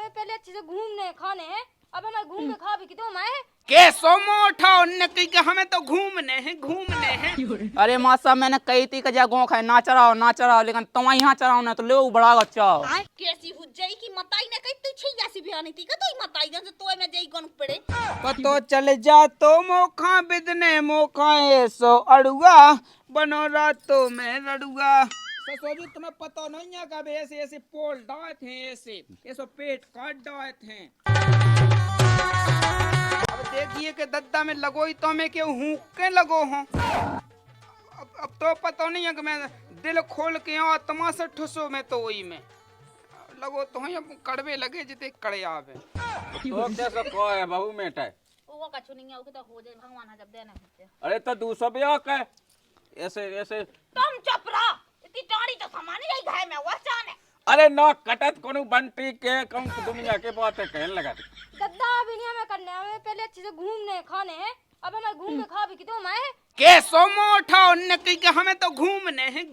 हमें पहले अच्छे से घूमने खाने हैं, अब हमें घूम के खा भी तो हम आए। के सोमो उठाओ नकी के हमें तो घूमने हैं। अरे माँ साहब मैंने कही थी कि जा गो खाए ना चराओ लेकिन तुम यहाँ चराओ ना तो ले बड़ा गच्चा कैसी हुज्जई की मताई ने कही तू छैया सी बयानी थी का तो मताई जन तो मैं जई गन पड़े पतो चल जा तो मोखा बिदने मोखा ऐसो अड़ुआ बनो रातों में रड़ुआ। ससुर जी तुम्हें पता नहीं है कब ऐसे ऐसे पोल डाए थे, ऐसे पेट काट डाए थे। अब देखिए कि दद्दा में लगो ही तो मैं क्यों हूँ के लगो हूँ। अब तो पता नहीं है कि मैं दिल खोल के आत्मा से ठुसो में तो वही में लगो तो ही कड़वे लगे जिते कड़े आवे। तो कैसे को है बहू मेटा वो कछु नहीं है, वो तो हो जाए भगवान जब देना है। अरे तो दूसरा भी है ऐसे ऐसे तुम चुप रहो, इतनी टाड़ी तो सामान ही घाय में हुआ चाने। अरे ना कटत कोनो बंटी के कम दुनिया के बात है कहने लगा गद्दा अभी नहीं हमें करने, हमें पहले अच्छे से घूमने खाने हैं, अब हमें घूम के खा भी तो हम आए। के सोमो उठाओ नकी के हमें तो घूमने हैं।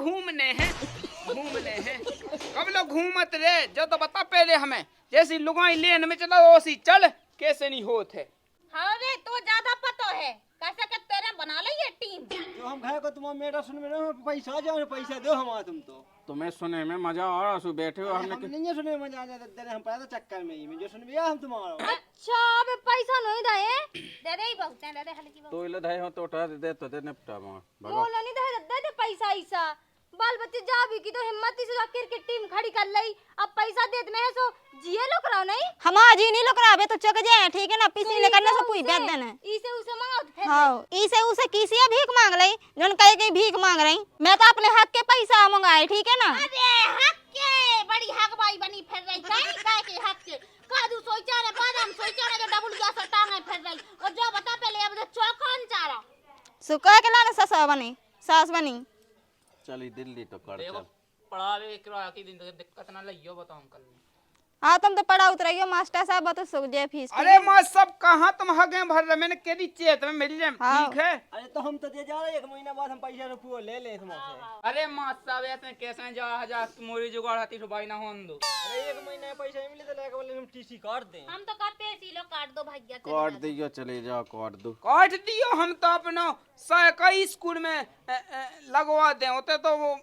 कब लोग घूमत रे जो तो बता पहले हमें, जैसी लुगाई लेन में चला वैसी चल, कैसे नहीं होते। हाँ रे तो ज्यादा पता है कैसे के तेरे बना ले ये टीम। जो हम खाए को तुम मेरा सुन में पैसा जाओ पैसा दो हमारा तुम तो तुम्हें सुने में मजा आ रहा सु बैठे हो हमने हम नहीं सुने मजा आ जाता तेरे हम पड़ा था चक्कर में ही में जो सुन भैया हम तुम्हारा अच्छा अब पैसा नहीं दे दे दे बहुत दे दे हल्की बहुत। तो इले धाई हो तो उठा दे तो दे निपटा मां भगो बोला नहीं दे पैसा ऐसा बाल बच्चे जा भी की तो हिम्मत से क्रिकेट टीम खड़ी कर लई, अब पैसा देत में है सो जिए लोग रहो नहीं हम आज ही नहीं लोग रहे तो चक जाए ठीक है ना पिसी ले करने से कोई बेच देना इसे उसे मांगो फिर हां इसे उसे किसी भीख मांग रही जन कहे के भीख मांग रही, मैं तो अपने हक के पैसा मंगाए ठीक है ना। अरे हक के बड़ी हकबाई बनी फिर रही काय के हक के कादू सोचा रे बादाम सोचा रे डबल गैस टांगे फिर रही और जो बता पहले अब चौकान चारा सुका के लाने ससा बनी सास बनी चली दिल्ली तो कर चल पढ़ावे किराया की दिन दिक्कत ना लइयो बताओ अंकल। हाँ तुम तो पढ़ा उतरियो मास्टर साहब तो सुख जाए फीस अरे माँ सब कहाँ तुम हगे भर रहे, मैंने कह दी चेत में मिल जाए ठीक है। अरे तो हम तो दे जा रहे 1 महीना बाद हम पैसा रुपये ले ले तुमसे। अरे माँ साहब ऐसे कैसे जा हजार मोरी जुगाड़ हती तो भाई ना होन दो। अरे 1 महीना पैसा मिले तो लेके बोले हम टीसी काट दें। हम तो करते हैं सीलो काट दो भैया काट दियो चले जाओ काट दो काट दियो हम तो अपनो सरकारी स्कूल में लगवा दे होते तो वो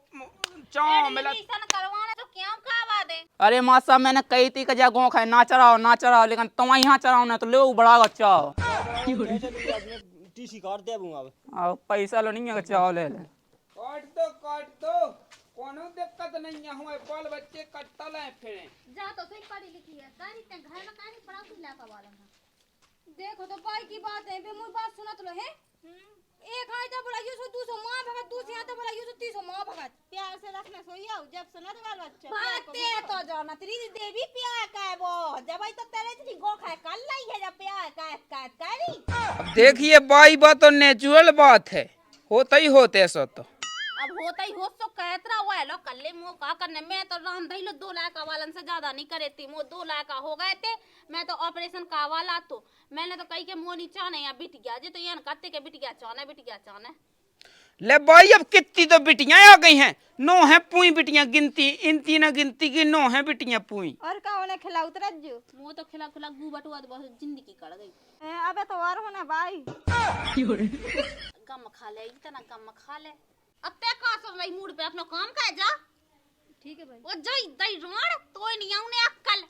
चाव मिला। एडमिशन करवाना तो क्यों करवा दे। अरे माँ साहब मैंने कही थी कि जा गो खाए ना चराओ लेकिन तुम यहाँ चराओ ना तो ले बड़ा गच्चा टीसी काट दे अब अब पैसा लो नहीं है गच्चा ले काट दो कोनो दिक्कत नहीं है, हुए बाल बच्चे कटल है फिर जा तो सही पढ़ी लिखी है कानी ते घर में कानी पढ़ा तू लाका वाला है। देखो तो भाई की बात है बे मुई बात सुनत लो है। एक आय तो बोला सो 200 मां भगत दूसरी आय तो बोला सो 300 मां भगत प्यार से रखना सोइया जब सुनत वाला बच्चा भागते तो जाना तेरी देवी प्यार का है वो जब आई तो तेरे इतनी गो खाए कल लाई है जब प्यार का करी। अब देखिए बाई बात तो नेचुरल बात है, होता ही होते सो तो अब होता ही हो सो कहतरा हुआ है लो कल्ले मो का करने मैं तो राम धई लो 2 लाख का वालन से ज्यादा नहीं करे थी मो 2 लाख का हो गए थे। मैं तो ऑपरेशन का वाला तो मैंने तो कही के मोनी चाने या बिट गया जे तो यान कत्ते के बिट गया चाने ले बाई अब कितनी तो बिटियां आ गई हैं, 9 है पुई बिटियां गिनती इनती ना गिनती की 9 है बिटियां पुई। और का होने खिला उतर जो मो तो खिला खिला गू बटुआ तो बहुत जिंदगी कट गई। अबे तो और होने भाई गम खा ले इतना गम खा ले अब ते का सब रही मूड पे अपना काम कर जा ठीक है भाई वो जई दई रोण तोय नहीं आउने अक्कल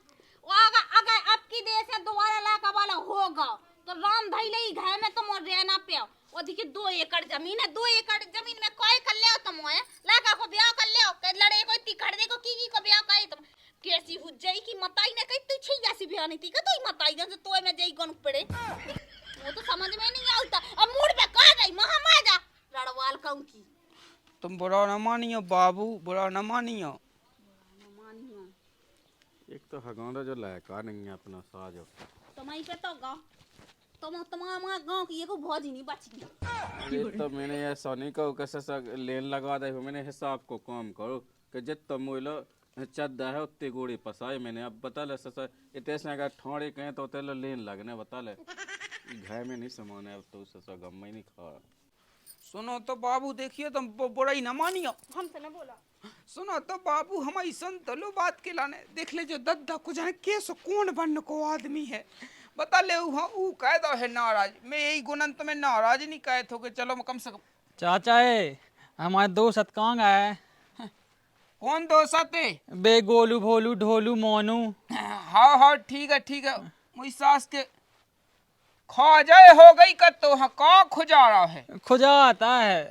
वो अगर अब की देश से दोबारा लाका वाला होगा तो राम धई ले घर में तुम रहना पे वो देखिए 2 एकड़ जमीन है 2 एकड़ जमीन में कोई कर ले तुम है लाका को ब्याह कर ले के लड़े को तिखड़ दे को की को ब्याह करे तुम कैसी हुज्जई की मताई ने कही तू छैया सी बयानी थी का तो मताई जन से तोय में जई गन पड़े वो तो समझ में नहीं आता अब मूड पे कह गई महामाजा रड़वाल कहूं की तुम बुरा न मानियो बाबू, बुरा न मानियो। एक तो हगाना जो लायका नहीं है अपना साजो तुम्हारी पे तो गाँव तुम्हारा गाँव की को भौजी नहीं बची। अरे तो मैंने ये सोनी को कैसे लेन लगा दे मैंने हिसाब को काम करो कि जितना मोइलो चद्दा है उतनी गोड़ी पसाई मैंने अब बता ले ससा इतने से अगर ठोड़े कहें तो तेलो लेन लगने बता ले घर में नहीं सामान है तो ससा गम में नहीं खा सुनो तो बाबू, देखिए तुम बुरा ही न मानियो। हमसे न बोला। सुनो तो बाबू, हमारी सुन तो लो बात के लाने। देख ले जो दद्दा को जाने कैसे कौन बन को आदमी है, बता ले ऊ कह दो है नाराज। मैं यही गुणन तुम्हें नाराज नहीं कहे थे कि चलो कम से कम। चाचा है हमारे दोस्त कहाँ गए? कौन दोस्त है? बे गोलू भोलू ढोलू मोनू। हाँ हाँ ठीक है ठीक है। मुझी सास के खा जाए हो गई कर तो हाँ का खुजा रहा है। खुजा आता है।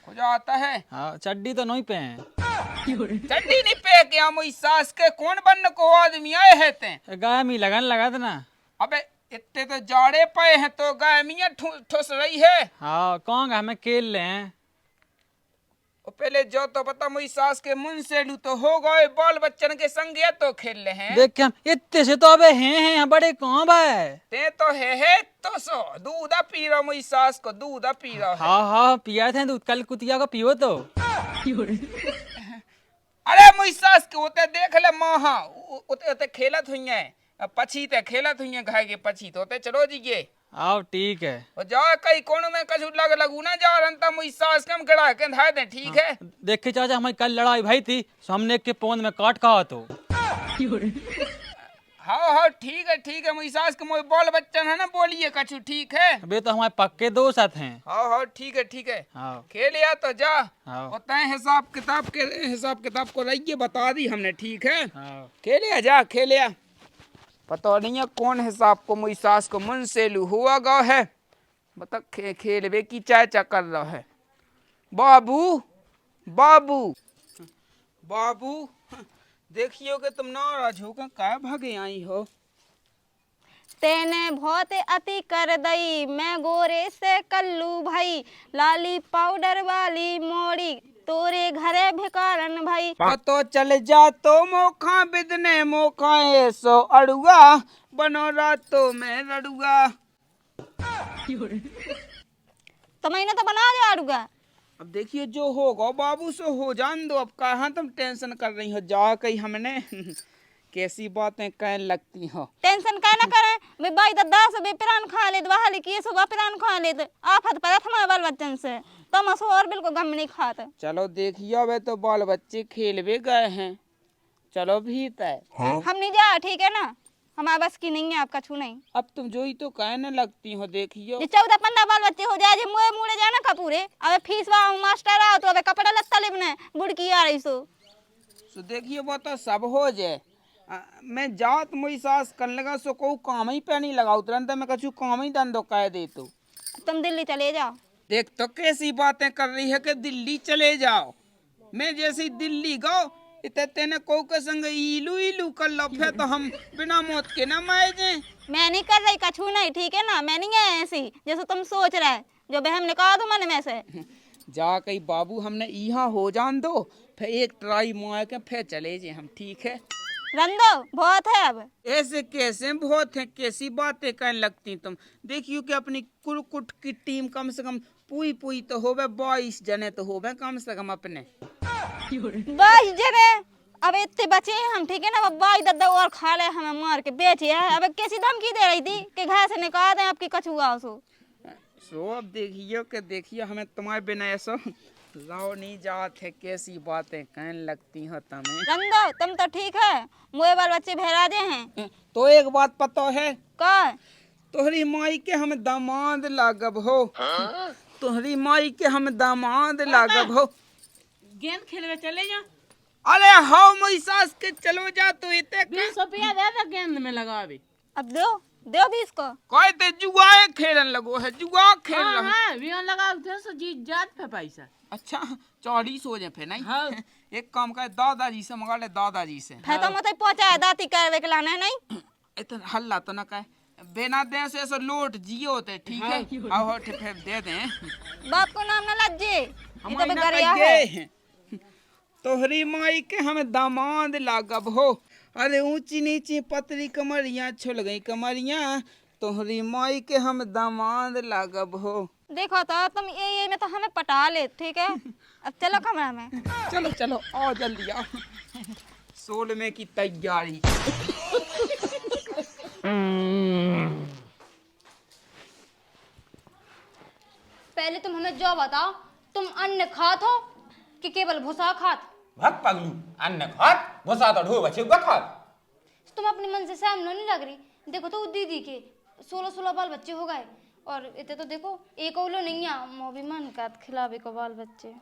खुजा आता है? हाँ चड्डी तो नहीं पे चड्डी नहीं पे क्या मुझी सास के कौन बन को आदमी आए है ते? गाय में लगन लगा था ना। अबे इतने तो जाड़े पे हैं तो गाय मियाँ ठुस रही है। हाँ कौन गा हमें खेल ले हैं। पहले जो तो पता मुझी सास के मुंह से लू तो हो गए बाल बच्चन के संग या तो खेल ले हैं। देख के हम इतने से तो अबे हैं बड़े कहाँ भाई। ते तो है तो सो दूध पी रहा मुझी सास को, दूध पी रहा है। हाँ हाँ पिया थे दूध, कल कुतिया का पियो तो। अरे मुझी सास के उते देख ले माँ, उते खेलत हुई है पछी ते खेलत हुई है घाय के पछी तो उते चलो जीए। आओ ठीक है। और जा कई कोण में कछु लगू ना जा रंता मुझी सास के हम गड़ा के धाय दे। ठीक है देखे चाचा हमारी कल लड़ाई भाई थी, सो हमने एक के पोंद में काट कहा तो। हाँ हाँ ठीक है मुझी सास के मोए बाल बच्चन है ना बोलिए कछु। ठीक है वे तो हमारे पक्के दोस्त हैं। हाँ हाँ ठीक है। हाँ खेल या तो जा। हाँ होता है हिसाब किताब को रहिए बता दी हमने। ठीक है हाँ खेलिया जा खेलिया। पता नहीं है कौन हिसाब को मुझी सास को मुंह से लू हुआ गा है। बता खेलवे की चाय कर रहा है। बाबू बाबू बाबू देखियो कि तुम नाराज होकर क्या भागे आई हो। तेने बहुत अति कर दई, मैं गोरे से कल्लू भाई, लाली पाउडर वाली मोड़ी तोरे घरे भिकारन भाई। तो चल जा तो मोखा बिदने मोखा ऐसो अड़ुआ, बनो रातों में रड़ुआ। तो मैंने तो बना दिया अड़ुआ। अब देखिए जो होगा बाबू से हो जान दो। अब कहाँ तुम टेंशन कर रही हो, जा कहीं हमने कैसी बातें कहने लगती हो। टेंशन क्या ना करें, मैं भाई दादा से बेपरान खा ले बहाली किए सुबह पिरान खा ले आफत पर हमारे बाल बच्चन से तो मसो और बिल्कुल गम नहीं खाता। चलो देखियो वे तो बाल बच्चे खेलवे गए हैं, चलो भीतर। हम नहीं जा ठीक है ना, हमारे बस की नहीं है आपका छू नहीं। अब तुम जो ही तो कहने लगती हो देखियो। ये 14-15 बाल बच्चे हो जाए मुँह मुड़े जाना कपूरे। अब फीस मास्टर आओ तो अब कपड़ा लत्ता लेने बुड़की आ रही सो देखिए वो तो सब हो जाए। मैं जात मुई सास कर लगा सो को काम ही पे नहीं लगा तुरंत मैं कछु काम ही धंधो कह दे तो। तुम दिल्ली चले जाओ। देख तो कैसी बातें कर रही है कि दिल्ली चले जाओ। मैं जैसे दिल्ली गो इतने तेने को के संग इलू कर लो फिर तो हम बिना मौत के ना मारे जाए। मैं नहीं कर रही कछु नहीं ठीक है ना, मैं नहीं है ऐसी जैसे तुम सोच रहे जो बहन ने कहा तो मन में से। जा कहीं बाबू हमने यहाँ हो जान दो फिर एक ट्राई मार के फिर चले जाए हम। ठीक है रंदो बहुत है अब। ऐसे कैसे बहुत है, कैसी बातें कहने लगती तुम। देखियो कि अपनी कुरकुट की टीम कम से कम पुई तो होवे 22 जने तो होवे कम से कम अपने 22 जने। अब इतने बचे हैं हम ठीक है ना, अब भाई दादा और खा ले हमें मार के बेचे है। अब कैसी धमकी दे रही थी कि घर से निकाल दें आपकी कछुआ सो अब देखियो हमें तुम्हारे बिना ऐसा लाओ नहीं जात है। कैसी बातें कहने लगती हो तुम्हें। रंदो तुम तो ठीक है, मुए बाल बच्चे भेराजे हैं। तो एक बात पता है का तोहरी माई के हम दामाद लागब हो। तोहरी माई के हम दामाद लागब हो। गेंद खेलने चले जा। अरे हाँ मुई सास के चलो जा तो इतने 20 रुपया दे दे गेंद में लगावे। अब दो 20 को कोई ते जुआए खेलन लगो है, जुआ खेल रहा है। हाँ वियन लगा थे सो जीत जात पे पैसा। अच्छा 40 हो जाए फिर नहीं। हाँ। एक काम कर दादाजी से मंगा ले, दादाजी से। है तो मत पहुंचा दाती करवे के लाना है नहीं। इतना हल्ला तो ना कहे बिना दे से ऐसा लोट जियो होते। ठीक है आओ फिर दे दें। बाप को नाम ना लज्जे ये तो हमारी ना बेगरिया है। कहिए। तोहरी माई के हम दामाद लागब हो। अरे ऊंची नीची पतरी कमरिया छुल गई कमरिया, तोहरी माई के हम दामाद लागब हो। देखो तो तुम ये में तो हमें पटा ले ठीक है। अब चलो कमरा में। चलो आओ जल्दी आओ। 16 में की तैयारी। पहले तुम हमें जो बताओ तुम अन्न खात हो कि केवल भूसा खात? भग पगलू, अन्न खात भूसा तो ढो बचे खात। तुम अपने मन से सहम नहीं लग रही? देखो तो दीदी के 16-16 बाल बच्चे हो गए और इतने तो देखो एक ओलो नहीं है, मो भी मन का खिलावे को बाल बच्चे।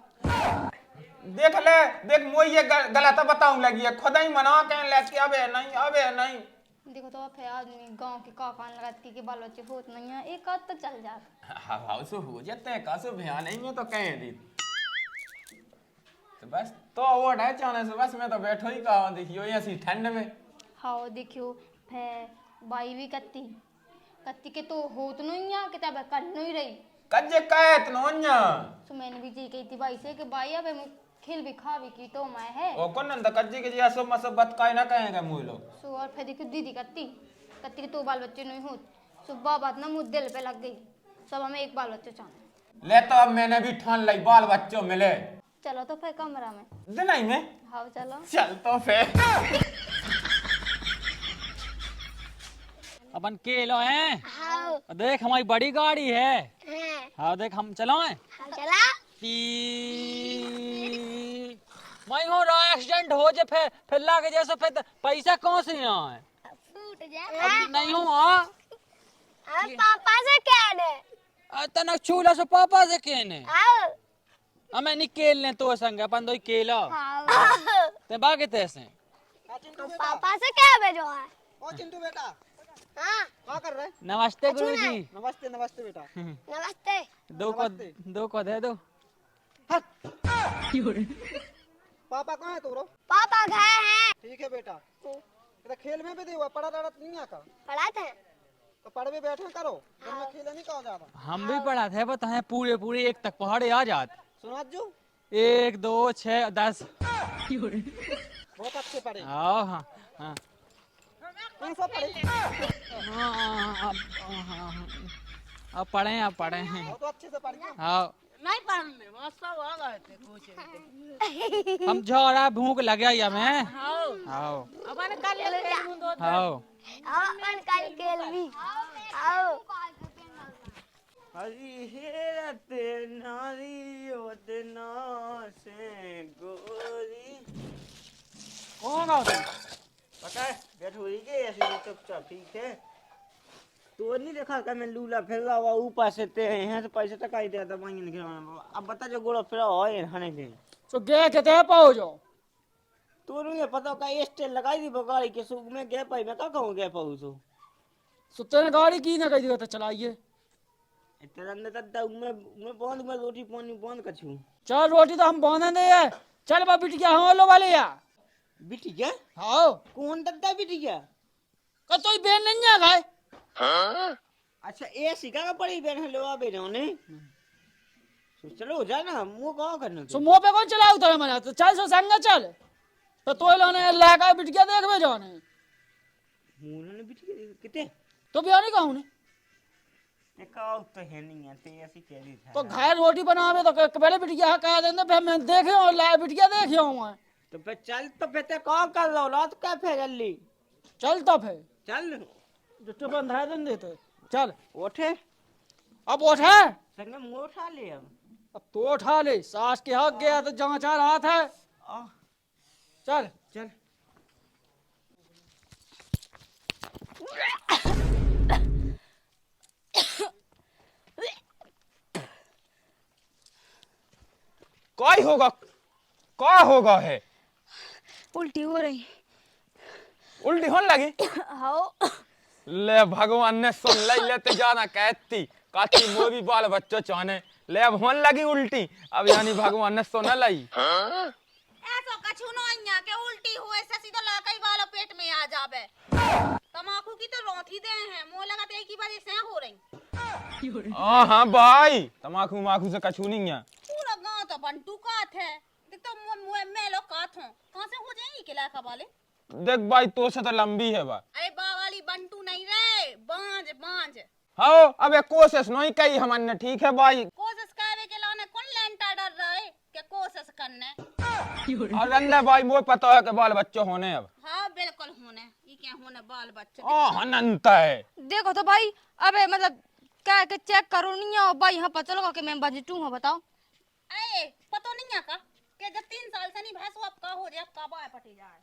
देख ले, देख मोई ये गलत बताऊं लगी है, खुद ही मना के लेके अबे नहीं। देखो तो फिर आदमी गांव के काकान लगाती के बाल बच्चे होत नहीं है, एक आध तो चल जाता। हाँ सो हो जाते कासो बयान नहीं है तो कहें दी तो बस तो वो है चाने से बस मैं तो बैठो ही कहा देखियो ऐसी ठंड में। हाँ देखियो फिर बाई भी कत्ती के तो होत नहीं है, किताब कर नहीं रही कज्जे कहत नोन्या। तो मैंने भी जी कही थी भाई से कि भाई अब मैं खिल भी खा भी की तो मैं है ओ कौन नंदा कज्जे के जिया सब मसब बात काई ना कहेंगे मुई लोग। सो और फिर देखियो दीदी कत्ती के तो बाल बच्चे नहीं होत, सुबह बात ना मुँह दिल पे लग गई, सब हमें एक बाल बच्चे चाहे। ले तो अब मैंने भी ठान ली बाल बच्चों मिले। चलो तो फिर कमरा में दिनाई में हाँ चलो चल तो फिर अपन केलो हैं। देख हमारी बड़ी गाड़ी है। हाँ देख हम चलो हैं। मैं हो रहा एक्सीडेंट हो जाए फिर लागे जैसे फिर पैसा कौन से यहाँ है? नहीं हो पापा से कहने तनक छूला से पापा से कहने हमें निकेल ले तो संग अपन दो केला ते बागे तैसे पापा से क्या भेजो है? ओ चिंटू बेटा, हाँ क्या कर रहे? नमस्ते गुरुजी। नमस्ते नमस्ते बेटा। नमस्ते। दो को दे दो। पापा कहाँ है तुमरो? पापा गए हैं। ठीक है बेटा, इधर खेल में भी दे हुआ पढ़ा रहा नहीं आता पढ़ाते हैं तो पढ़ भी बैठे करो, घर में खेले नहीं कहा जाता। हम भी पढ़ा थे बताए पूरे एक तक पहाड़े आ जात। सुना जो 1 2 6 10 बहुत अच्छे पढ़े। हाँ हाँ हाँ तुम सब पढ़े अब पढ़े हैं। तो अच्छे से पढ़ गए। हाँ नहीं पढ़ने वो सब आ गए थे कुछ हम झोरा भूख लगे हमें। हाँ अपन कल ले मुंदो हाँ अपन कल खेल भी आओ। हरी हेरते नारी ओदना से गोरी। कौन गाँव तुम? पता है बैठ हुई के ऐसे चुपचाप ठीक है। तो नहीं देखा कि मैं लूला फिर रहा हुआ ऊपर से ते यहाँ से पैसे टका ही देता मांगे नहीं खिलवाना। अब बता जो गोड़ा फिर है हने दे तो गए कहते पाओ जाओ तो नहीं पता का स्टेल लगाई दी बगाड़ी के सूख में गए पाई मैं का कहूँ गए पाऊ सो सुते ने गाड़ी की ना कही दिया तो चलाइए। तेरा अंदर तक मैं बंद में रोटी पानी बंद कर छूं। चल रोटी तो हम बांधे नहीं है। चल बा बिटिया हम लो वाले या बिटिया हाँ कौन दद्दा बिटिया? का तो बेन नहीं आ गए। अच्छा ए सिका का पड़ी बहन लो आ बेनो ने चलो हो जा ना मुंह कहाँ करना सो मुंह पे कौन चलाऊ तो हमारा तो चल सो संग चल तो लोने लागा बिटिया देख में जाने मुंह ने बिटिया कितने तो भी नहीं कहूँ का तो है नहीं है ते ऐसी कह रही था तो घर रोटी बनावे तो पहले बिटिया कहा देंगे फिर मैं देखे और ला बिटिया देखे हूँ तो फिर चल तो फिर ते कहाँ कर रहा रात क्या फिर जल्दी चल तो फिर चल जुट्टे बंधा दें देते चल उठे अब उठे संग मुंह उठा ले अब तो उठा ले सास के हक गया तो जहाँ चार हाथ है चल चल क्या होगा है उल्टी हो रही। उल्टी होने लगी। हाँ ले भगवान ने सुन लेते जाना कहती काची मोरी बाल बच्चों चाहने ले अब होने लगी उल्टी अब यानी भगवान ने सुन लाई। ऐसा कछु नहीं के उल्टी हुए से सीधा लाकई वाला पेट में आ जावे। तमाकू की तो रोथी दे हैं मुंह लगाते एक ही बार से हो रही। हाँ भाई तमाकू माकू से कछु नहीं है। पूरा गांव तो बंटू का थे देख तो मुंह में लोग का थो कहां से हो जाएंगे के लाका वाले। देख भाई तो से तो लंबी है बा। अरे बा वाली बंटू नहीं रे बांझ बांझ। हाँ अब कोशिश नहीं कही हमने ठीक है भाई। कोशिश करे के लाने कौन लेंटा डर रहा है के कोशिश करने। और अंदर भाई वो पता है कि बाल बच्चे होने अब। हाँ बिल्कुल होने ये क्या होने बाल बच्चे। अनंत है। देखो तो भाई अबे मतलब क्या के चेक करो नहीं है भाई यहाँ पता लगा कि मैं बजटू हूँ बताओ। अरे पता नहीं है का के जब 3 साल से नहीं भैंस अब का हो जाए अब का बाय पटी जाए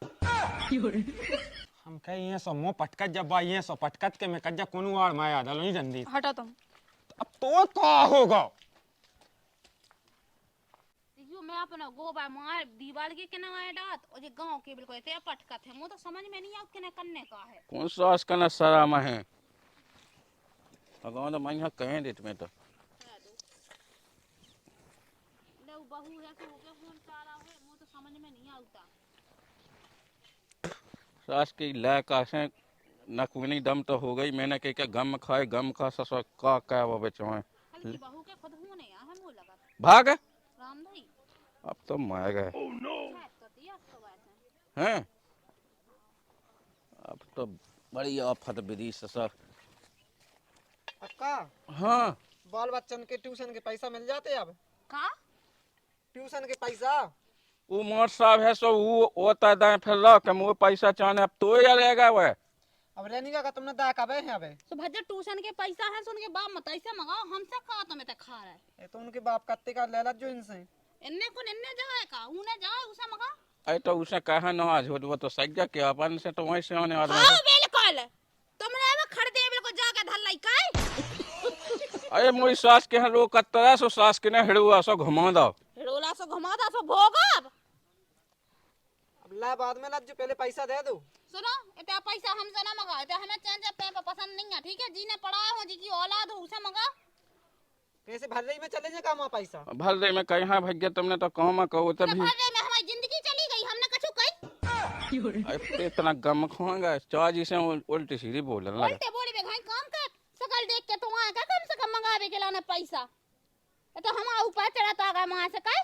हम कहीं ये सो मुंह पटकत जब बा ये सो पटकत के मैं कज्जा कोनु और माया डालो नहीं जंदी हटो तुम। अब तो का होगा देखियो मैं अपना गोबा मार दीवार के केना आए डात और ये गांव के बिल्कुल ते पटकत है मुझे तो समझ में नहीं आउत केना करने का है कौन सा आस करना सारा में है अगाउं तो मैं यहाँ कहें डेट में तो ले बहू है सो के फोन चाला है मुझे तो समझ में नहीं आता सास की लायक से नकवनी दम तो हो गई मैंने कहा गम खाए गम खा ससुर का क्या वो बेचवाए हल्की बहू के खुद होने आ है मुझे लगा भाग राम भाई अब तो मार गए तो दिया तो बात है हैं अब तो बड़ी आफत विधि ससुर अक्का हाँ बाल बच्चन के ट्यूशन के पैसा मिल जाते अब का ट्यूशन के पैसा वो मोर साहब है सो वो तादा फिर लो के मुझे पैसा चाहने अब तो यार रहेगा वह अब रेनिका का तुमने दा कबे है अबे तो भज्जा ट्यूशन के पैसा है सुन के बाप मत ऐसे मंगाओ हमसे कहा तो मैं ते खा रहा है ये तो उनके बाप कत्ते का लेला जो इनसे इन्ने को इन्ने जाए का उन्हें जाए उसे मंगा अरे तो उसे कहा ना आज वो तो सही जा के अपन से तो वहीं से आने वाला हाँ बिल्कुल तुमने में खड़े बिल्कुल जाके धल्लाई काय अरे मोरी सास के यहाँ रोक तरह सो सास के ने हिड़ुआ सो घुमा दो रोला सो घुमाता सो भोगब अब ला बाद में ला जो पहले पैसा दे दो सुनो इतना पैसा हमसे ना मंगा इतना हमें चेंज पे पसंद नहीं है ठीक है जी ने पढ़ाया हो जी की औलाद हो उसे मंगा कैसे भर रही में चले जाए काम पैसा भर दे में कहा भैया तुमने तो कहो में कहो तो तभी भरने में हमारी जिंदगी चली गई हमने कछु कही अरे इतना गम खोएगा चार जी से उल्टी सीधी बोलने लगा उल्टे बोली बे भाई काम कर सकल देख के तो वहां का कम से कम मंगावे के लाने पैसा ये तो हम ऊपर चढ़ता गए वहां से काय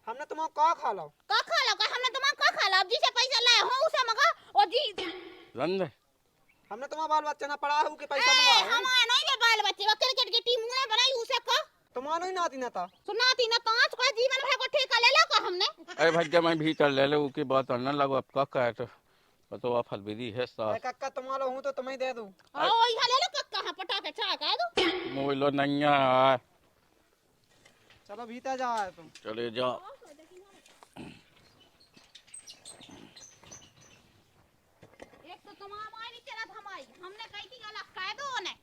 हमने तुम्हें का खा लो का खा लो का हमने तुम्हारा का खा लो अब जिसे पैसा लाए हो उसे मंगा और जी रंदे हमने तुम्हारा बाल बच्चा ना पढ़ा है के पैसा ए, मंगा हमारा नहीं बे बाल बच्चे वो क्रिकेट की टीम ने बनाई उसे का तुम्हारा ही नाती ना था सुनाती ना पांच का जीवन भर को ठेका ले ला का हमने अरे भैया मैं भीतर ले ले उसकी बात करने लगो अब का कहे तो फल विधि है सास कक्का तुम्हारा हूं तो तुम्हें दे दूं आओ यहां ले लो कक्का हां पटाखे छा का दो मोइलो नैया है चलो भीतर जाओ तुम चले जाओ एक तो तुम्हारा माय नहीं चला हमारी हमने कही थी गलत कह दो ने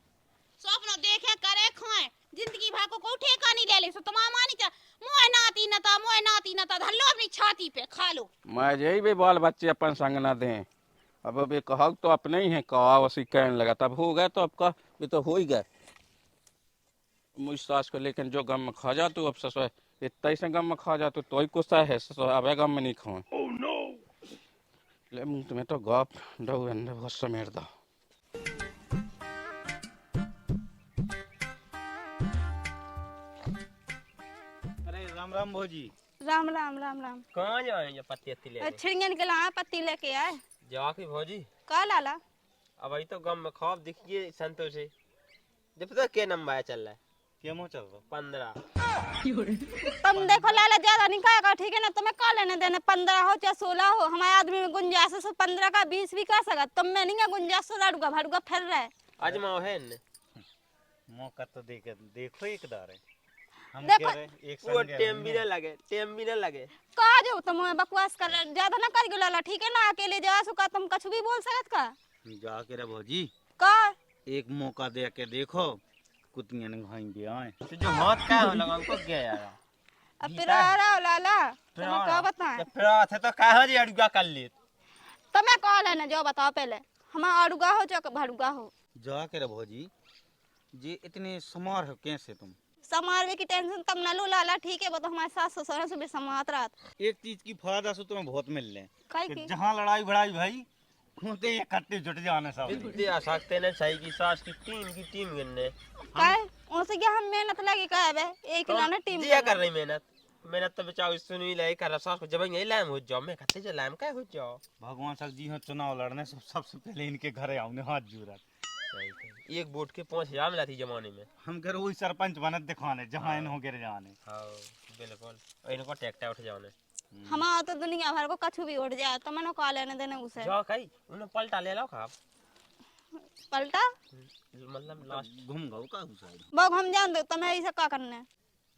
स्वप्न देखे करे खाए जिंदगी भर को कोई ठेका नहीं ले ले सो तुम्हारा माय नहीं चला मोए नाती नता धर लो अपनी छाती पे खा लो मैं यही भी बाल बच्चे अपन संग न दें अब अभी कहा तो अपने ही है कहा उसी कहने लगा तब हो गए तो अब का ये तो हो ही गए मुझ सास को लेकिन जो गम में खा जा तू अब ससुर इतना ही से गम में खा जा तो ही गुस्सा है ससुर अब गम में नहीं खाऊं ले मुंह तुम्हें तो गप डो अंदर बहुत समेट दो अरे राम राम भौजी राम राम राम राम। कहाँ जाए ये पत्ती अत्ती ले छिड़ियन के ला पत्ती लेके आए जाके भौजी का लाला अब अभी तो गम में खौफ दिखिए संतोष है जब तक क्या नंबर चल रहा है क्या मुँह चल रहा 15 तुम देखो लाला ज्यादा नहीं खाएगा ठीक है ना तुम्हें का लेने देने 15 हो चाहे 16 हो हमारे आदमी में गुंजाइश है 15 का 20 भी खा सका तुम में नहीं है गुंजाइश लाडूगा भाड़ूगा फिर रहा है आजमाओ है न मौका तो देखो एक दार है हम देखो कह रहे एक वो संग टेम भी ना लगे टेम भी ना लगे का जो तुम बकवास कर रहे ज्यादा ना कर लाला ठीक है ना अकेले जा सुका तुम कुछ भी बोल सकत का जाके रे भौजी का एक मौका दे के देखो कुतियां ने भाई भी आए तो जो हाथ का हो लगा उनको क्या यार अब फिर आ रहा हो लाला तुम्हें क्या बताएं तो फिर थे तो कहाँ जी अड़ुआ कर ले तुम्हें कहा लेना जो बताओ पहले हमारा अड़ुगा हो चाहे भाड़ूगा हो जाके रे भौजी जी इतने समार हो कैसे तुम समारवे की टेंशन तब न लो लाला ठीक है वो तो हमारे सास ससुर से भी समात रात एक चीज की फायदा से तुम्हें बहुत मिल रहे काहे कि की जहाँ लड़ाई बड़ाई भाई होते इकट्ठे जुट जाने सब दे आ सकते ने सही की सास की टीम गिनने काहे उनसे क्या हम मेहनत लगी का है बे एक लाना टीम दिया कर रही मेहनत तो बचाओ सुनी ले कर सास को जब यही लाम हो जाओ मैं खत्ते जो लाम का हो जाओ भगवान सर जी हो चुनाव लड़ने सबसे पहले इनके घरे आओ हाथ जुड़ा एक वोट के 5000 मिला थी जमाने में हम घर वही सरपंच बनत दिखाने जहाँ इन हो गिर जाने हाँ बिल्कुल इनको टैक्टा उठ जाओ हमारा तो दुनिया भर को कछु भी उठ जाए तो मैंने कहा लेने देने उसे जाओ कहीं उन्हें पलटा ले लो खा पलटा मतलब लास्ट घूम गओ का उस साइड बाग हम जान दो तुम्हें ऐसा क्या करना है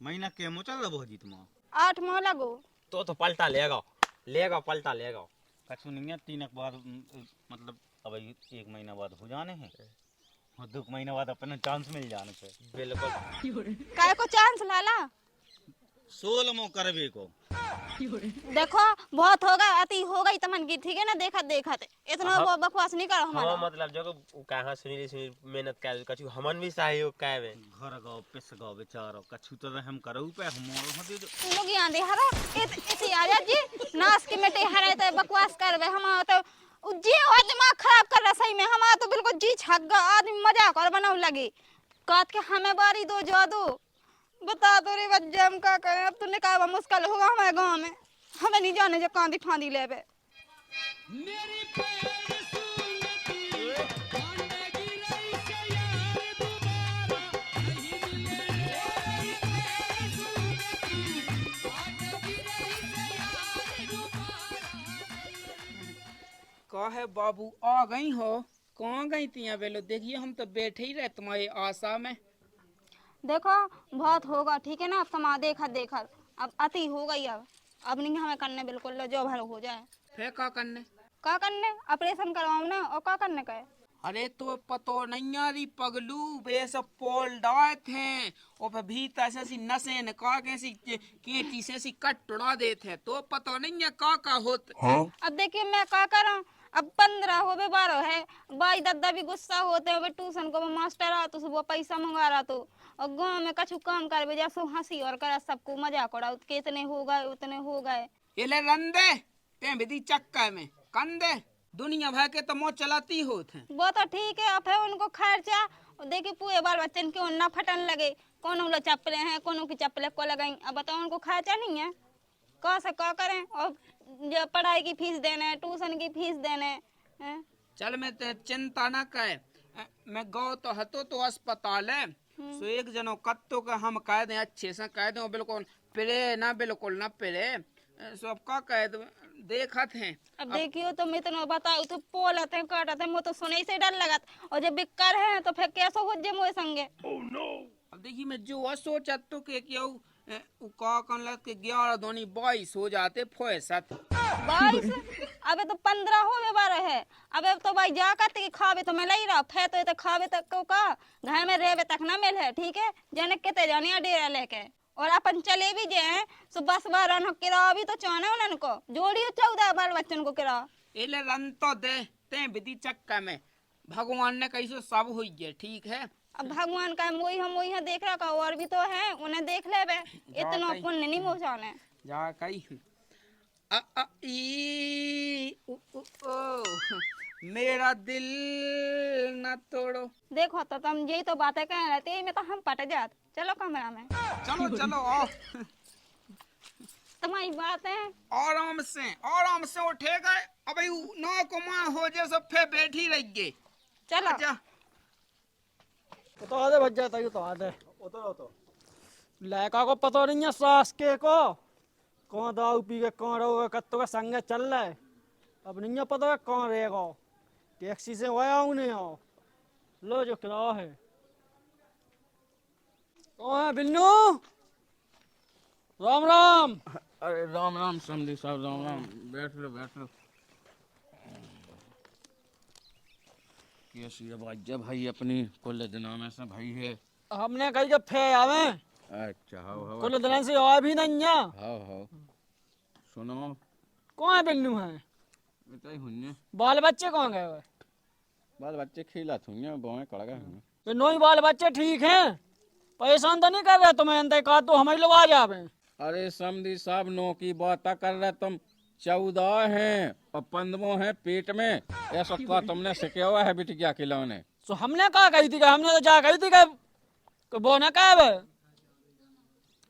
महीना के मो चल रहा जी तुम 8 माह लगो। तो पलटा लेगा पलटा लेगा कछु नहीं है 3 के बाद मतलब अब 1 महीना बाद हो जाने हैं और 2 महीना बाद अपने चांस मिल जाने पे बिल्कुल काय को चांस लाला 16 मो करबे को देखो बहुत होगा अति हो गई तमन की ठीक है ना देखत इतना बकवास नहीं करो हमारा मतलब जो कहां सुनी मेहनत कर कछु हमन भी सहयोग कावे घर गाओ पिस गाओ बेचारो कछु तो हम करू पे हम होते तुम लोग यहाँ दे हरा इसी आजा जी नाश के मिटे हरे तो बकवास करवे हम तो जी और दिमाग खराब कर रहा सही में हमारा तो बिल्कुल जी छग्गा आदमी मजाक और बनाऊ लगे कहत के हमें बारी दो जादू बता दो रे बच्चे हम क्या करें अब तो निकाह मुश्किल होगा हमारे गांव में हमें नहीं जाने जो कांदी फांदी लेवे कहे बाबू आ गई हो कहाँ गई थी बेलो देखिए हम तो बैठे ही रहे तुम्हारी आशा में। देखो बहुत होगा ठीक है ना अब समा देखा अब अति हो गई अब नहीं हमें करने बिल्कुल जो भर हो जाए फिर क्या करने ऑपरेशन करवाओ ना और क्या करने का अरे तो पतो नहीं आ रही पगलू वे सब पोल डात हैं और फिर भीतर से सी नसें निकाल के सी केटी से सी कट टुड़ा देते हैं तो पतो नहीं है का होत। अब देखिए मैं क्या करूं अब 15 हो बे 12 है भाई दादा भी गुस्सा होते हैं ट्यूशन को मास्टर आ तो सुबह पैसा मंगा रहा तो और गाँव में कछु काम कर जैसे हंसी और कर सबको मजाक उड़ा कितने हो गए उतने हो गए इले रंदे ते विधि चक्कर में कंदे दुनिया भर के तो मौत चलाती होते हैं। वो तो ठीक है अब है उनको खर्चा देखिए पूरे बाल बच्चन के ना फटन लगे कौन लोग चप्पलें हैं कौन की चप्पलें को लगाई अब बताओ उनको खर्चा नहीं है कहाँ से क्या करें और जो पढ़ाई की फीस देने ट्यूशन की फीस देने हैं। चल मैं चिंता ना करे मैं गौ तो हतो तो अस्पताल है सो एक जनो कत्तो का हम कह दें अच्छे से कह दें बिल्कुल पिरे ना बिल्कुल ना पिरे सब का कह दो देखत हैं। अब देखियो तो मैं इतना बताऊं तो पोलत है काटत है मुझे तो सुने से डर लगत और जब बिक्कर है तो फिर कैसे हो जे मोए संगे। अब देखिए मैं जो सोचा तो के क्यों का कन लग के 11 दूनी 22 हो जाते फैसत 22 अबे तो 15 हो बे 12 है अबे तो भाई जा करते के खावे तो मैं लई रहा फे तो खावे तक को का घर में रहवे तक ना मिल है ठीक है जने केते जानी डेरा लेके और अपन चले भी जाए तो बस 12 किराया भी तो चाहना उन्हें को जोड़ियो 14 बाल बच्चन को किराया इले रन तो दे ते विधि चक्का में भगवान ने कैसे सब हुई है ठीक है। अब भगवान का मोई हम वही देख रहा का और भी तो है उन्हें देख ले बे इतना पुण्य नहीं पहुंचाने जा कई अ अ ई उ उ ओ मेरा दिल न तोड़ो। देखो तो तुम यही तो बातें कह रहे थे में तो हम पट जात चलो कमरा में चलो आओ तुम्हारी बात है आराम से उठे गए अब नौ को माँ हो जाए सब फिर बैठी रह गए चलो तो आधे बज जाता है तो आधे तो लड़का को पता नहीं है सास के को कौन दारू पी के कौन रहोगे कत्तो का संग चल रहा है अब नहीं है पता है कौन रहेगा टैक्सी से आया उन्हें आओ लो जो किराया है कौन है बिन्नू राम राम। अरे राम राम समझी साहब राम बैठ लो कैसी आवाज भाई अपनी कुल दिनों में से भाई है हमने कही जब फे आवे अच्छा हाँ कुल दिन से आ भी नहीं है हाँ सुनो कौन है बिन्नू है बताई हुन्ने बाल बच्चे कौन गए हुए बाल बच्चे खेला थुन्ने बोए कड़ गए तो नोई बाल बच्चे ठीक हैं परेशान तो नहीं कर रहे तुम्हें अंदर का तो हमें लोग आ जावे। अरे समझी साहब नो की बात कर रहे तुम 14 हैं और 15 हैं पेट में ऐसा का तुमने सिखाया हुआ है बिटिया खिलौने तो हमने कहा कही थी हमने तो जा कही थी कि वो न कहे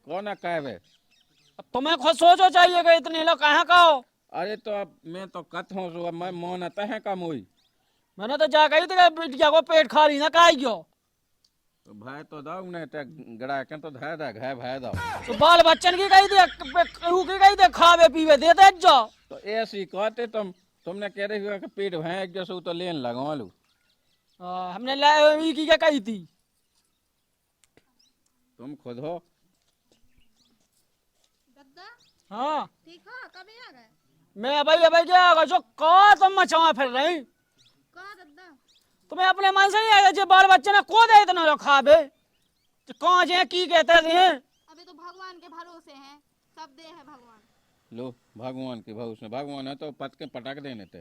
कौन कहे अब तुम्हें खुद सोचो चाहिए कि इतने लोग कहाँ का हो। अरे तो अब मैं तो कत हूँ मैं मोनता है का मोई मैंने तो जा कही थी कि बिटिया को पेट खाली ना खाइयो तो भाई तो दाऊ नहीं तो गड़ा के तो धाय दा घाय भाई दाऊ तो बाल बच्चन की कही थी खावे पीवे देते जाओ तो ऐसी कहते तुमने कह रही हुआ कि पेट भैंस जैसे तो लेन लगा लू हमने की क्या कही थी तुम खुद हो हाँ ठीक है, कभी आ गए? मैं अबई क्या जो कहा तुम मचावा फिर रही कहा दद्दा? तुम्हें अपने मन से नहीं आएगा जो बाल बच्चे ने को दे इतना जो खाबे कहाँ जे की कहते थे। अबे तो भगवान के भरोसे हैं, सब दे है भगवान। लो भगवान के भरोसे, भगवान है तो पत के पटक देने थे।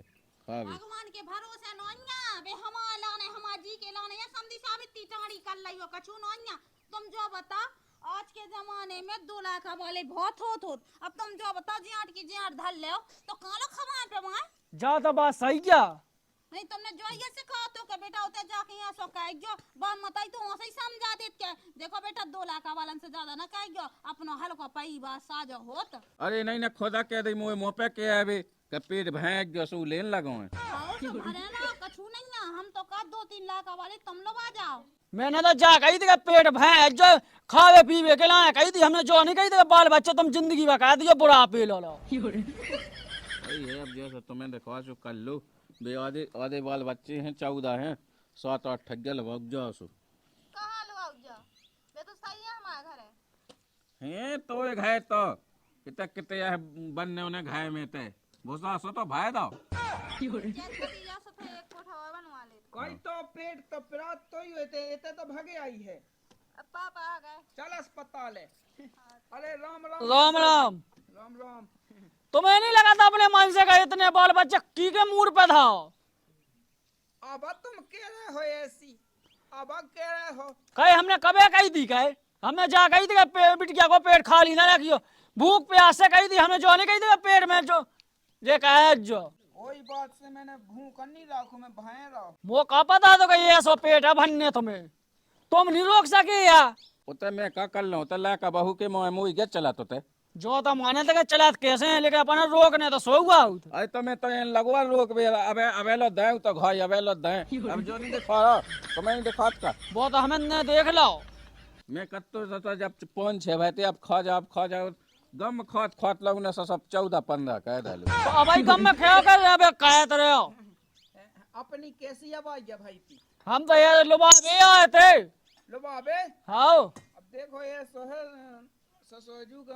हाँ भी भगवान के भरोसे नोइया बे हमा लाने हमा जी के लाने या समझी साबित टाड़ी कर लई हो कछु नोइया। तुम जो बता आज के जमाने में 2 लाख वाले बहुत होत। अब तुम जो बता जियाट की जियाट धर ले तो कालो खमान पे मां जा तो बात सही क्या नहीं तुमने जो ये सिखा तो के बेटा उते जाके यहाँ सो कह जो बात मताई तो वैसे ही समझा देत के देखो बेटा 2 लाख वालन से ज्यादा ना कह गयो अपनो हल्को पई बात साजो होत। अरे नहीं ना खुदा कह दे मुँह पे के आवे के पेट भैंक जो सू लेन लगो है। तो भरे ना कछु नहीं ना हम तो का 2-3 लाख वाले तुम लोग आ जाओ। मैंने तो जा कही थी कि पेट भैंस जो खावे पीवे के लाए कही थी हमने जो नहीं कही थी कि बाल बच्चे तुम जिंदगी में कह दियो बुढ़ा पी लो वही है अब जैसे तुम्हें देखो जो कर लो बे आधे बाल बच्चे हैं 14 हैं 7-8 ठग्गे लगभग जाओ सो कहां लगाओ जा बे तो सही है हमारा घर हैं तो एक है तो कितने कितने है बनने उन्हें घाय में ते भूसा सो तो भाई दो कोई तो पेट तो प्रात तो ही होते इतने तो भागे आई है। अब पापा आ गए चल अस्पताल है। अरे राम राम राम राम राम राम। तुम्हें नहीं लगा था अपने मन से का इतने बाल बच्चे की के मूड पे था। अब तुम कह रहे हो ऐसी अब कह रहे हो कहे हमने कबे कही थी कहे हमने जा कही थी कि बिटिया को पेट खाली ना रखियो भूख प्यास से कही थी हमने जो नहीं कही थी पेट में जो ये कहे जो वही बात से मैंने भूख नहीं रखू मैं भय रहो वो का पता तो ये सो पेट है भन्ने तुम्हें तुम नहीं रोक सके या उते मैं का कर लो उते ला का बहू के मुंह गेट चला तो ते जो तो माने तक चला कैसे है लेकिन अपन रोकने तो सो हुआ अरे तो मैं तो ये लगवा रोक बे अबे लो दे तो घाई अबे लो दे अब जो नहीं दिखा रहा तो मैं नहीं दिखा का वो तो हमें ने देख लो मैं कत्तो तो जब 5-6 भाई अब खा जा गम खात लोग ने सब 14-15 कह डाले तो अब भाई गम में क्या कर रहे अबे कहत रहे हो अपनी कैसी आवाज है भाई की हम तो यार लुबावे आए थे लुबावे हाँ अब देखो ये सोहर ससुरजू का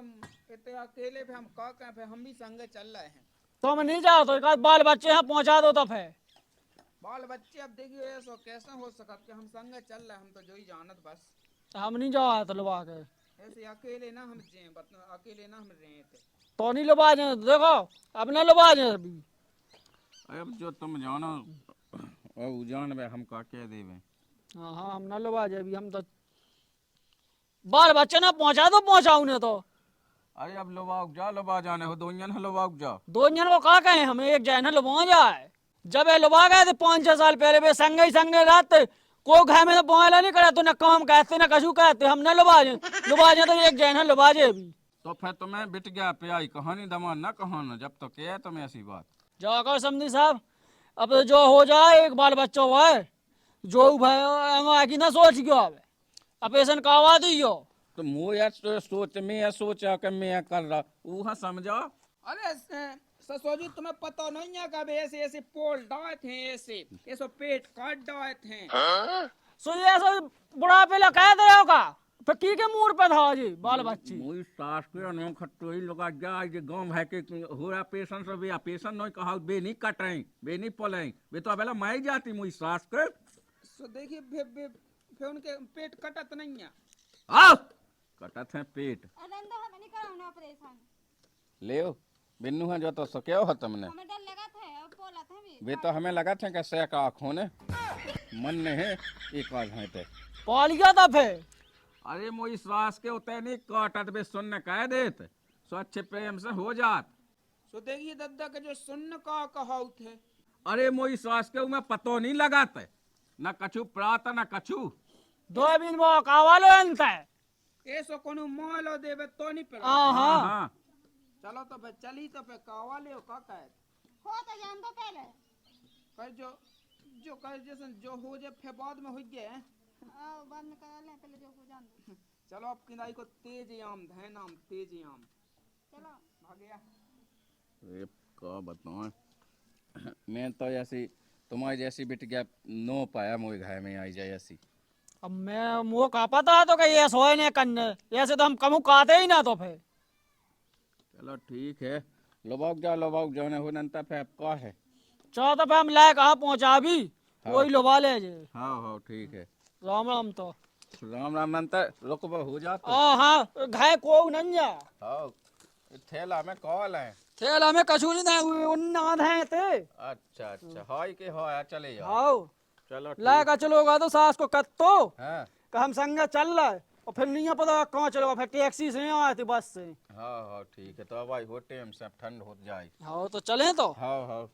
इतने अकेले पे हम का कहें पे हम भी संग चल रहे हैं तुम नहीं जाओ तो एक बाल बच्चे यहाँ पहुँचा दो तो फिर बाल बच्चे अब देखियो ये सो कैसे हो सकत कि हम संग चल रहे हम तो जो ही जानत बस हम नहीं जाओ तो लुबा के ऐसे अकेले ना हम जे अकेले ना हम रहे थे तो नहीं लुबा जाए देखो अब न लुबा जाए अभी अब जो तुम जानो और जान बे हम का कह देवे हाँ हाँ हम न लुबा जाए अभी हम तो बाल बच्चे ना पहुँचा दो पहुँचाऊ ने तो अरे अब लोबा जाने हो 2 जन लोबाग जाओ 2 जन को कहा कहे हमें एक जन लुबा जाए जब ये लुबा गए थे 5-6 साल पहले वे संगे रहते को घर में तो पहुँचा नहीं करे तो न काम कहते न कछु कहते हम न लुबा जाए तो एक जन लुबा जाए अभी तो फिर तुम्हें बिट गया पे आई कहानी दमा न कहाना जब तो क्या है तुम्हें ऐसी बात जाकर समझी साहब अब तो जो हो जाए एक बाल बच्चा हुआ है जो भाई की ना सोच गयो अब ऐसा कहवा दियो तो मुँह यार सोचा कि मैं कर रहा वहाँ समझा। अरे ससुर जी तुम्हें पता नहीं है कब ऐसे ऐसे पोल डाए थे ऐसे पेट काट डाए थे सो ये सो बुढ़ापे ला कह दे होगा फिर की के मूड पे था जी बाल बच्ची मुई सास के ने खट्टो ही लोग जा जे गांव है के हो रहा पेशेंट सब या पेशेंट नहीं कहा बे नहीं कटाई बे नहीं पलाई बे तो अबेला माई जाती मुई सास के सो देखिए फिर उनके पेट कटत नहीं है आओ कटत है पेट अनंद हमें नहीं कराना ऑपरेशन ले बिन्नू है जो तो सक्यो हो तुमने हमें डर लगा था और बोला था भी बे तो हमें लगा था कि से का आँखों ने मन ने है एक बार है ते पाल गया था फिर अरे मोई सास के उतने नहीं काटत बे सुनने कह देत स्वच्छ प्रेम से हो जात सो देखिए दद्दा के जो सुन्न का कहा थे अरे मोई सास के उमें पतो नहीं लगाते न कछु प्रात न कछु 2 दिन वो कावालो अंत है ऐसो कोनो मालो देवे तो नहीं पड़ा हाँ चलो तो फिर चली तो फिर कावा ले का कहे हो तो जान दो पहले पर जो कहे जैसे जो हो जाए फिर बाद में हो गए आओ बाद में करा ले पहले जो हो जान दो चलो अब किनाई को तेज आम धैन आम तेज आम चलो भाग गया ये क्या बताऊं मैं तो ऐसी तुम्हारी जैसी बिट गया नो पाया मोई घर में आई जाए ऐसी अब मैं मुँह का पता तो कि ये सोए ने कन्ने ऐसे तो हम कमु काते ही ना तो फिर चलो ठीक है लोबाग जाने हो नंता फेप का है चलो तो फिर हम लाए कहाँ पहुँचा भी वही लोबा ले जे। हाँ ठीक है राम राम तो राम राम नंता रुक हो जा तो हाँ घाय को नंजा हाँ थैला में कॉल है थैला में कछु नहीं था उन्नाद है ते। अच्छा हाय के हाय चले जाओ हाँ चलो लाए का चलोगा तो सास को कत्तो हाँ का हम संग चल रहा है और फिर नहीं पता कहाँ चलोगा फिर टैक्सी से आए थे बस से। हाँ ठीक है तो भाई हो टाइम से ठंड हो जाए हाँ तो चले तो हाँ हाँ